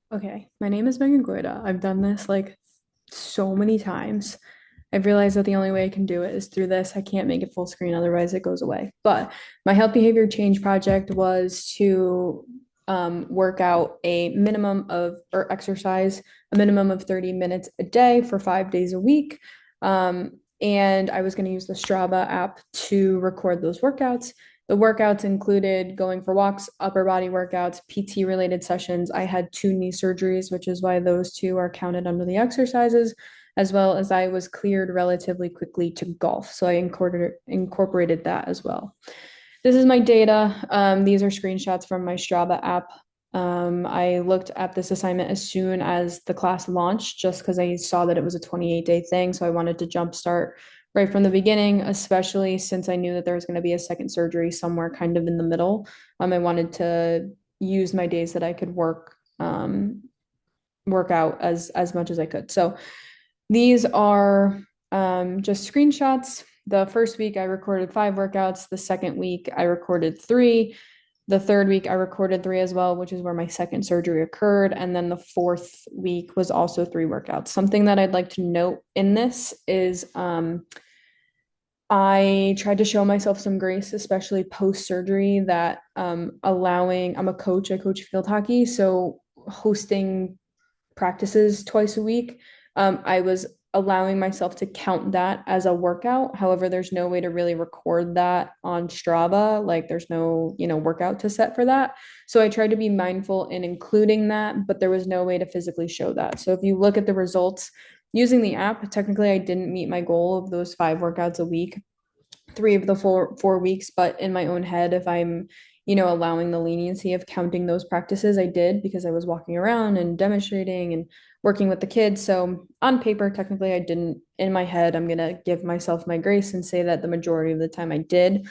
Okay, my name is Megan Goida. I've done this like so many times. I've realized that the only way I can do it is through this. I can't make it full screen, otherwise it goes away. But my health behavior change project was to work out a minimum of, or exercise a minimum of 30 minutes a day for 5 days a week. And I was going to use the Strava app to record those workouts. The workouts included going for walks, upper body workouts, PT related sessions. I had two knee surgeries, which is why those two are counted under the exercises, as well as I was cleared relatively quickly to golf. So I incorporated that as well. This is my data. These are screenshots from my Strava app. I looked at this assignment as soon as the class launched, just because I saw that it was a 28-day thing. So I wanted to jumpstart right from the beginning, especially since I knew that there was going to be a second surgery somewhere kind of in the middle. I wanted to use my days that I could work out as much as I could. So these are just screenshots. The first week I recorded 5 workouts. The second week I recorded 3. The third week I recorded 3 as well, which is where my second surgery occurred. And then the fourth week was also 3 workouts. Something that I'd like to note in this is I tried to show myself some grace, especially post surgery, that I'm a coach, I coach field hockey. So hosting practices twice a week, I was allowing myself to count that as a workout. However, there's no way to really record that on Strava. Like there's no, workout to set for that. So I tried to be mindful in including that, but there was no way to physically show that. So if you look at the results using the app, technically I didn't meet my goal of those 5 workouts a week, 3 of the 4 weeks, but in my own head, if I'm, allowing the leniency of counting those practices, I did because I was walking around and demonstrating and working with the kids. So on paper, technically, I didn't. In my head, I'm gonna give myself my grace and say that the majority of the time I did.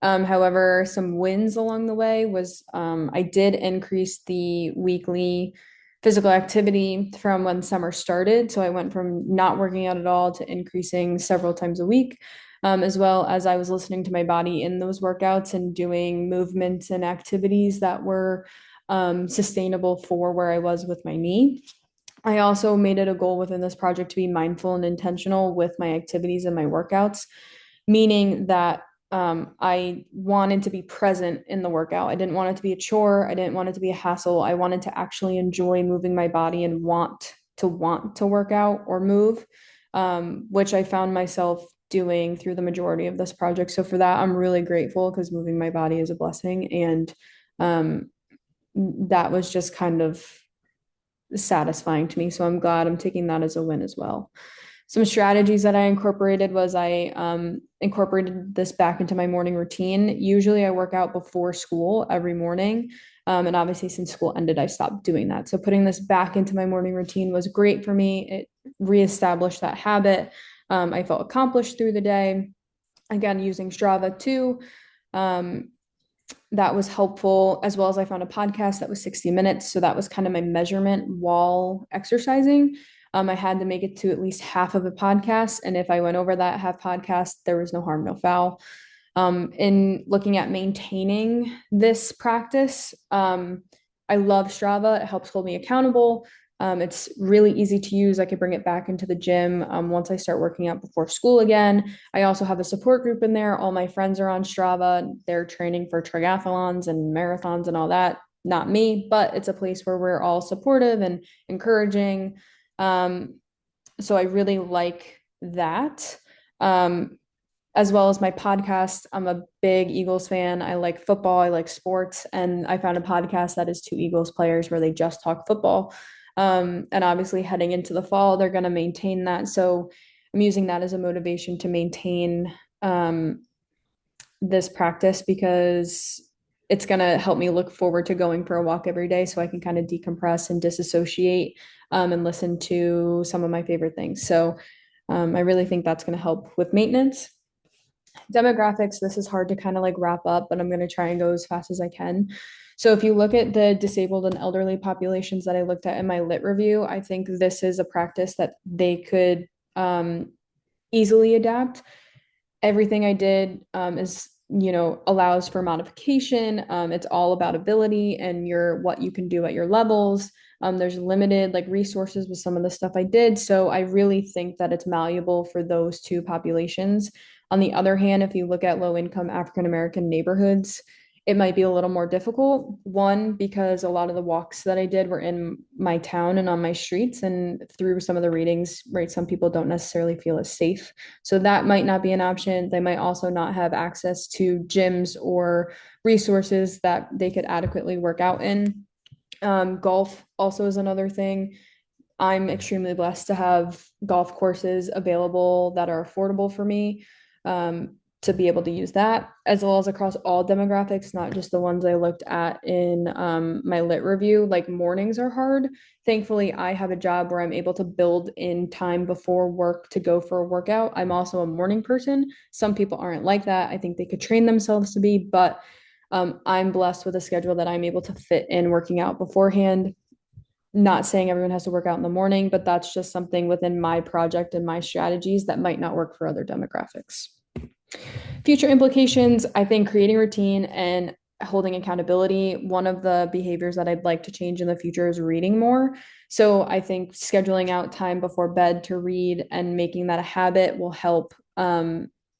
However, some wins along the way was I did increase the weekly physical activity from when summer started. So I went from not working out at all to increasing several times a week, as well as I was listening to my body in those workouts and doing movements and activities that were sustainable for where I was with my knee. I also made it a goal within this project to be mindful and intentional with my activities and my workouts, meaning that I wanted to be present in the workout. I didn't want it to be a chore. I didn't want it to be a hassle. I wanted to actually enjoy moving my body and want to work out or move, which I found myself doing through the majority of this project. So for that, I'm really grateful because moving my body is a blessing. And um, that was just kind of satisfying to me. So I'm glad I'm taking that as a win as well. Some strategies that I incorporated was I incorporated this back into my morning routine. Usually I work out before school every morning. And obviously, since school ended, I stopped doing that. So putting this back into my morning routine was great for me. It reestablished that habit. I felt accomplished through the day. Again, using Strava too. Um, that was helpful, as well as I found a podcast that was 60 minutes. So that was kind of my measurement while exercising. I had to make it to at least half of a podcast. And if I went over that half podcast, there was no harm, no foul. In looking at maintaining this practice, I love Strava. It helps hold me accountable. It's really easy to use. I could bring it back into the gym once I start working out before school again. I also have a support group in there. All my friends are on Strava. They're training for triathlons and marathons and all that. Not me, but it's a place where we're all supportive and encouraging. Um, so I really like that. Um, as well as my podcast. I'm a big Eagles fan. I like football, I like sports, and I found a podcast that is two Eagles players where they just talk football. And obviously, heading into the fall, they're going to maintain that. So I'm using that as a motivation to maintain this practice because it's going to help me look forward to going for a walk every day so I can kind of decompress and disassociate and listen to some of my favorite things. So I really think that's going to help with maintenance. Demographics, this is hard to kind of like wrap up, but I'm going to try and go as fast as I can. So if you look at the disabled and elderly populations that I looked at in my lit review, I think this is a practice that they could easily adapt. Everything I did is allows for modification. It's all about ability and what you can do at your levels. There's limited like resources with some of the stuff I did. So I really think that it's malleable for those two populations. On the other hand, if you look at low income African American neighborhoods, it might be a little more difficult. One, because a lot of the walks that I did were in my town and on my streets, and through some of the readings, right, some people don't necessarily feel as safe. So that might not be an option. They might also not have access to gyms or resources that they could adequately work out in. Golf also is another thing. I'm extremely blessed to have golf courses available that are affordable for me, to be able to use that, as well as across all demographics, not just the ones I looked at in my lit review. Like mornings are hard. Thankfully, I have a job where I'm able to build in time before work to go for a workout. I'm also a morning person. Some people aren't like that. I think they could train themselves to be, but I'm blessed with a schedule that I'm able to fit in working out beforehand. Not saying everyone has to work out in the morning, but that's just something within my project and my strategies that might not work for other demographics. Future implications, I think creating routine and holding accountability. One of the behaviors that I'd like to change in the future is reading more. So I think scheduling out time before bed to read and making that a habit will help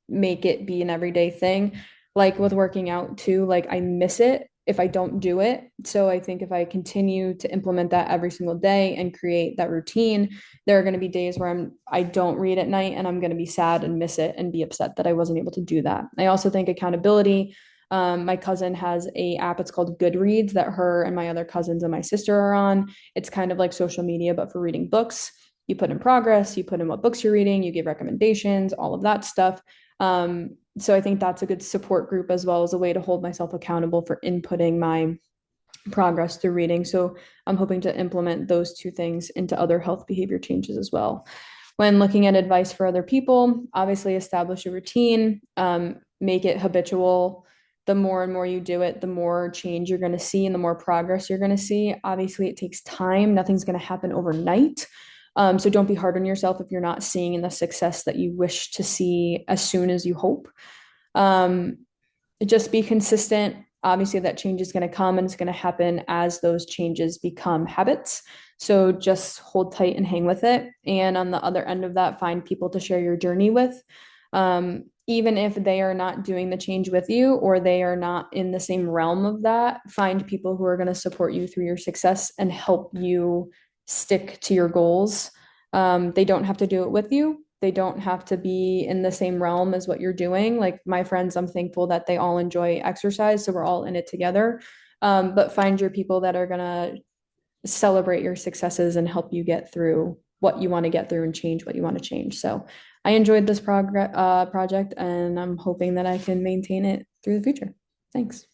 make it be an everyday thing. Like with working out too, like I miss it if I don't do it. So I think if I continue to implement that every single day and create that routine, there are going to be days where I don't read at night and I'm going to be sad and miss it and be upset that I wasn't able to do that. I also think accountability. My cousin has a app. It's called Goodreads that her and my other cousins and my sister are on. It's kind of like social media, but for reading books. You put in progress, you put in what books you're reading, you give recommendations, all of that stuff. So I think that's a good support group as well as a way to hold myself accountable for inputting my progress through reading. So I'm hoping to implement those two things into other health behavior changes as well. When looking at advice for other people, obviously establish a routine, make it habitual. The more and more you do it, the more change you're going to see and the more progress you're going to see. Obviously, it takes time. Nothing's going to happen overnight. So don't be hard on yourself if you're not seeing the success that you wish to see as soon as you hope. Um, just be consistent. Obviously, that change is going to come and it's going to happen as those changes become habits. So just hold tight and hang with it. And on the other end of that, find people to share your journey with. Even if they are not doing the change with you or they are not in the same realm of that, find people who are going to support you through your success and help you stick to your goals. They don't have to do it with you. They don't have to be in the same realm as what you're doing. Like my friends, I'm thankful that they all enjoy exercise, so we're all in it together. But find your people that are gonna celebrate your successes and help you get through what you want to get through and change what you want to change. So I enjoyed this project, and I'm hoping that I can maintain it through the future. Thanks.